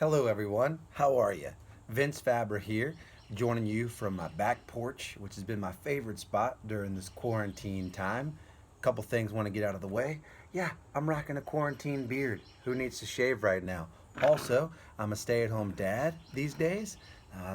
Hello, everyone. How are you? Vince Fabra here, joining you from my back porch, which has been my favorite spot during this quarantine time. A couple things want to get out of the way. Yeah, I'm rocking a quarantine beard. Who needs to shave right now? Also, I'm a stay at home dad these days.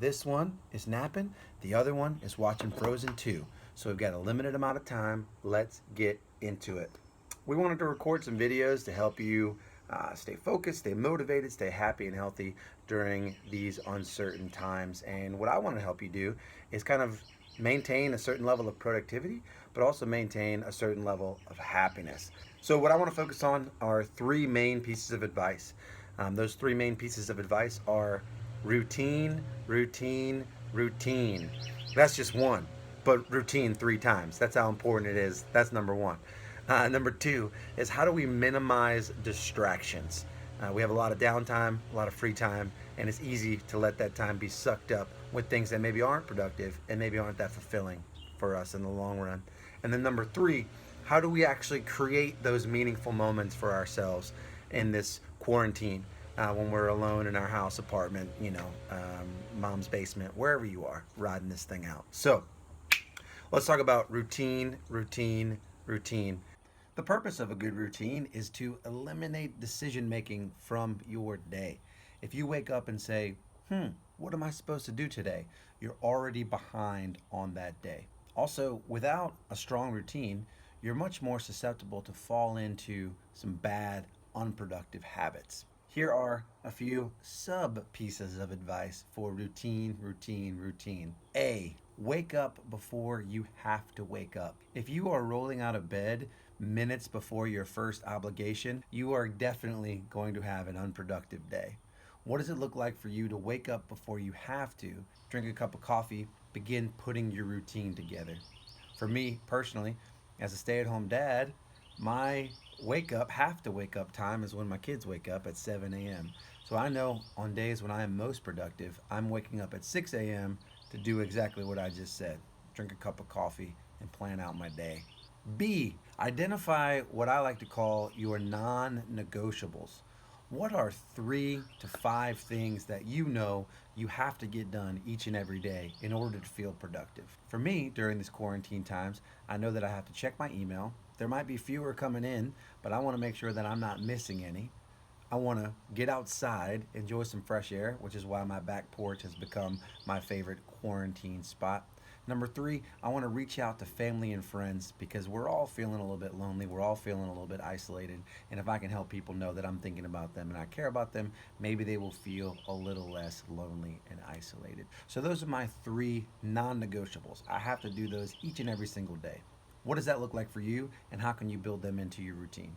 This one is napping, the other one is watching Frozen 2. So we've got a limited amount of time. Let's get into it. We wanted to record some videos to help you stay focused, stay motivated, stay happy and healthy during these uncertain times. And what I want to help you do is kind of maintain a certain level of productivity, but also maintain a certain level of happiness. So, what I want to focus on are three main pieces of advice. Those three main pieces of advice are routine, routine, routine. That's just one, but routine three times. That's how important it is. That's number one. Number two is how do we minimize distractions? We have a lot of downtime, a lot of free time, and it's easy to let that time be sucked up with things that maybe aren't productive and maybe aren't that fulfilling for us in the long run. And then number three, how do we actually create those meaningful moments for ourselves in this quarantine when we're alone in our house, apartment, mom's basement, wherever you are, riding this thing out. So let's talk about routine, routine, routine. The purpose of a good routine is to eliminate decision making from your day. If you wake up and say, what am I supposed to do today? You're already behind on that day. Also, without a strong routine, you're much more susceptible to fall into some bad, unproductive habits. Here are a few sub pieces of advice for routine, routine, routine. A, wake up before you have to wake up. If you are rolling out of bed minutes before your first obligation, you are definitely going to have an unproductive day. What does it look like for you to wake up before you have to, drink a cup of coffee, begin putting your routine together? For me personally, as a stay at home dad, my have to wake up time is when my kids wake up at 7 a.m. So I know on days when I am most productive, I'm waking up at 6 a.m. to do exactly what I just said, drink a cup of coffee and plan out my day. B, identify what I like to call your non negotiables. What are 3 to 5 things that you know you have to get done each and every day in order to feel productive? For me, during these quarantine times, I know that I have to check my email. There might be fewer coming in, but I want to make sure that I'm not missing any. I want to get outside, enjoy some fresh air, which is why my back porch has become my favorite quarantine spot. Number three, I want to reach out to family and friends because we're all feeling a little bit lonely. We're all feeling a little bit isolated. And if I can help people know that I'm thinking about them and I care about them, maybe they will feel a little less lonely and isolated. So, those are my 3 non negotiables. I have to do those each and every single day. What does that look like for you, and how can you build them into your routine?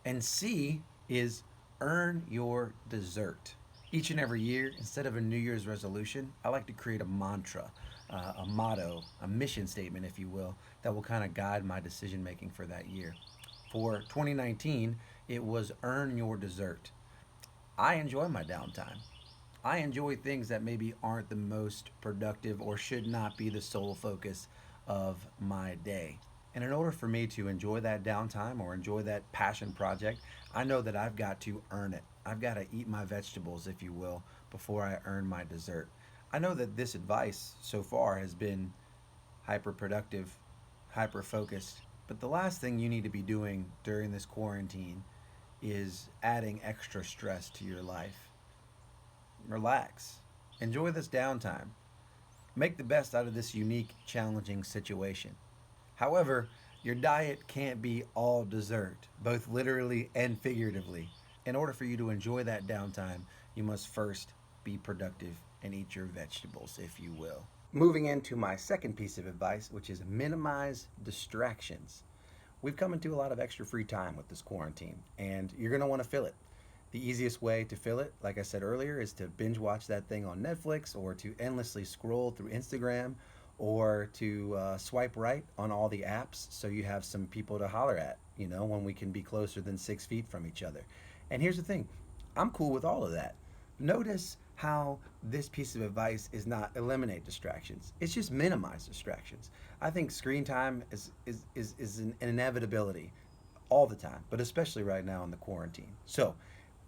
And C is earn your dessert. Each and every year, instead of a New Year's resolution, I like to create a mantra, a motto, a mission statement, if you will, that will kind of guide my decision making for that year. For 2019, it was earn your dessert. I enjoy my downtime. I enjoy things that maybe aren't the most productive or should not be the sole focus of my day. And in order for me to enjoy that downtime or enjoy that passion project, I know that I've got to earn it. I've got to eat my vegetables, if you will, before I earn my dessert. I know that this advice so far has been hyper productive, hyper focused, but the last thing you need to be doing during this quarantine is adding extra stress to your life. Relax. Enjoy this downtime. Make the best out of this unique, challenging situation. However, your diet can't be all dessert, both literally and figuratively. In order for you to enjoy that downtime, you must first be productive and eat your vegetables, if you will. Moving into my second piece of advice, which is minimize distractions. We've come into a lot of extra free time with this quarantine, and you're going to want to fill it. The easiest way to fill it, like I said earlier, is to binge watch that thing on Netflix or to endlessly scroll through Instagram or to swipe right on all the apps so you have some people to holler at, when we can be closer than 6 feet from each other. And here's the thing, I'm cool with all of that. Notice how this piece of advice is not eliminate distractions, it's just minimize distractions. I think screen time is an inevitability all the time, but especially right now in the quarantine. So,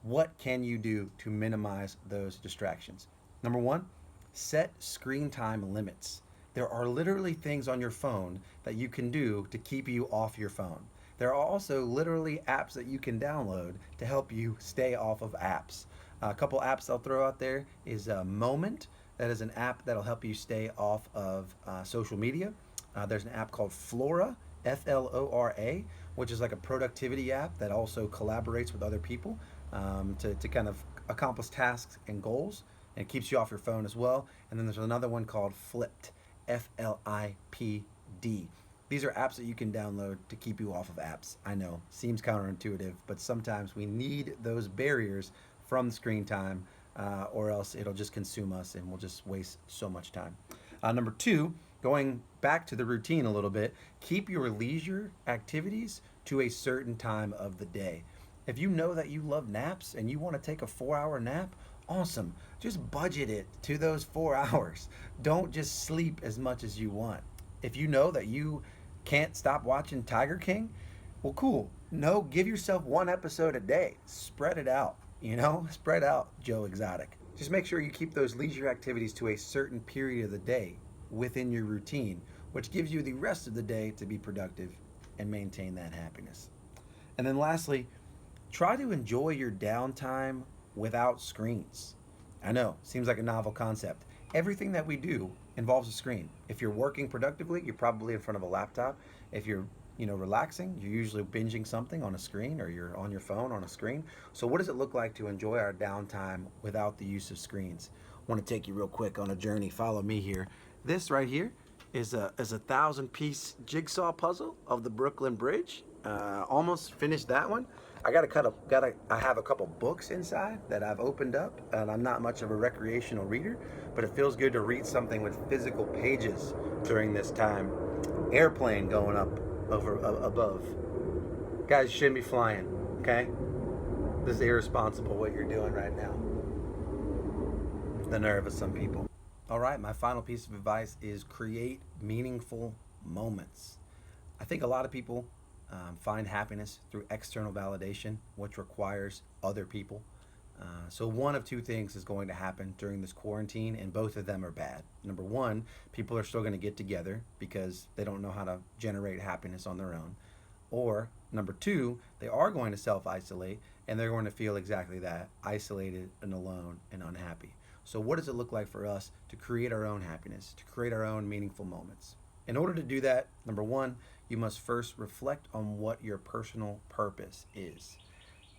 What can you do to minimize those distractions? Number one, set screen time limits. There are literally things on your phone that you can do to keep you off your phone. There are also literally apps that you can download to help you stay off of apps. A couple apps I'll throw out there is Moment. That is an app that'll help you stay off of social media. There's an app called Flora, Flora, which is like a productivity app that also collaborates with other people to kind of accomplish tasks and goals, and it keeps you off your phone as well. And then there's another one called Flipped, Flipd. These are apps that you can download to keep you off of apps. I know, seems counterintuitive, but sometimes we need those barriers from screen time, or else it'll just consume us and we'll just waste so much time. Number two, going back to the routine a little bit, keep your leisure activities to a certain time of the day. If you know that you love naps and you want to take a 4 hour nap, awesome. Just budget it to those 4 hours. Don't just sleep as much as you want. If you know that you can't stop watching Tiger King, well, cool. No, give yourself one episode a day. Spread it out, spread out, Joe Exotic. Just make sure you keep those leisure activities to a certain period of the day within your routine, which gives you the rest of the day to be productive and maintain that happiness. And then lastly, try to enjoy your downtime without screens. I know, seems like a novel concept. Everything that we do involves a screen. If you're working productively, you're probably in front of a laptop. If you're relaxing, you're usually binging something on a screen, or you're on your phone on a screen. So what does it look like to enjoy our downtime without the use of screens? I want to take you real quick on a journey. Follow me here. This right here is a 1,000-piece jigsaw puzzle of the Brooklyn Bridge. Almost finished that one. I have a couple books inside that I've opened up, and I'm not much of a recreational reader, but it feels good to read something with physical pages during this time. Airplane going up above. Guys, you shouldn't be flying, okay? This is irresponsible what you're doing right now. The nerve of some people. All right, my final piece of advice is create meaningful moments. I think a lot of people find happiness through external validation, which requires other people. So one of two things is going to happen during this quarantine, and both of them are bad. Number one, people are still going to get together because they don't know how to generate happiness on their own. Or number two, they are going to self-isolate, and they're going to feel exactly that, isolated and alone and unhappy. So what does it look like for us to create our own happiness, to create our own meaningful moments? In order to do that, number one, you must first reflect on what your personal purpose is.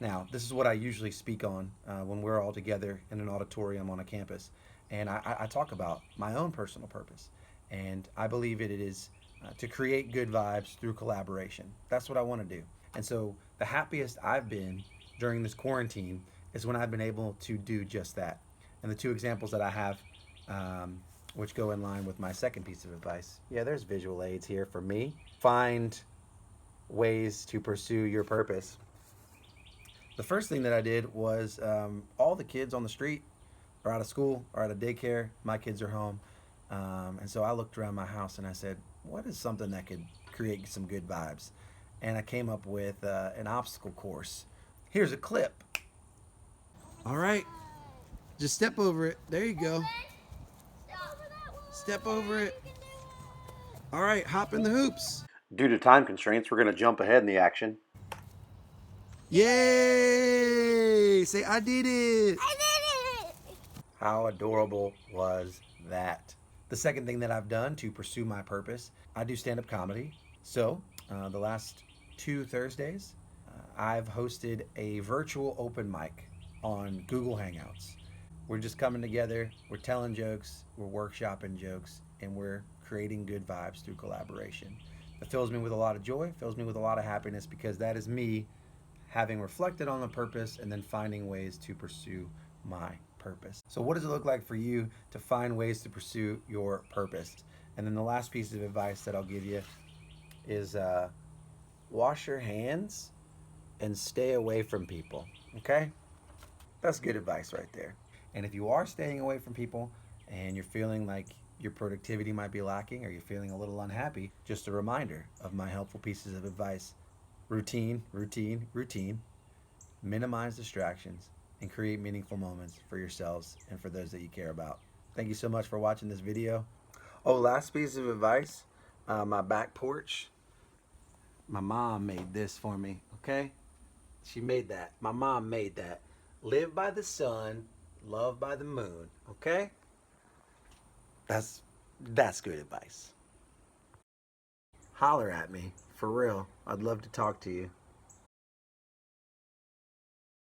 Now, this is what I usually speak on when we're all together in an auditorium on a campus. And I talk about my own personal purpose. And I believe it is to create good vibes through collaboration. That's what I want to do. And so the happiest I've been during this quarantine is when I've been able to do just that. And the two examples that I have, which go in line with my second piece of advice. Yeah, there's visual aids here for me. Find ways to pursue your purpose. The first thing that I did was all the kids on the street are out of school or out of daycare. My kids are home. And so I looked around my house and I said, what is something that could create some good vibes? And I came up with an obstacle course. Here's a clip. All right. Just step over it. There you go. Step over it. All right, hop in the hoops. Due to time constraints, we're going to jump ahead in the action. Yay! Say, I did it! I did it! How adorable was that? The second thing that I've done to pursue my purpose, I do stand-up comedy. So, the last 2 Thursdays, I've hosted a virtual open mic on Google Hangouts. We're just coming together, we're telling jokes, we're workshopping jokes, and we're creating good vibes through collaboration. It fills me with a lot of joy, fills me with a lot of happiness, because that is me having reflected on the purpose and then finding ways to pursue my purpose. So what does it look like for you to find ways to pursue your purpose? And then the last piece of advice that I'll give you is wash your hands and stay away from people, okay? That's good advice right there. And if you are staying away from people and you're feeling like your productivity might be lacking or you're feeling a little unhappy, just a reminder of my helpful pieces of advice. Routine, routine, routine. minimize distractions, and create meaningful moments for yourselves and for those that you care about. Thank you so much for watching this video. Oh, last piece of advice, my back porch, my mom made this for me, okay? She made that. My mom made that. Live by the sun, love by the moon, okay? That's good advice. Holler at me, for real. I'd love to talk to you.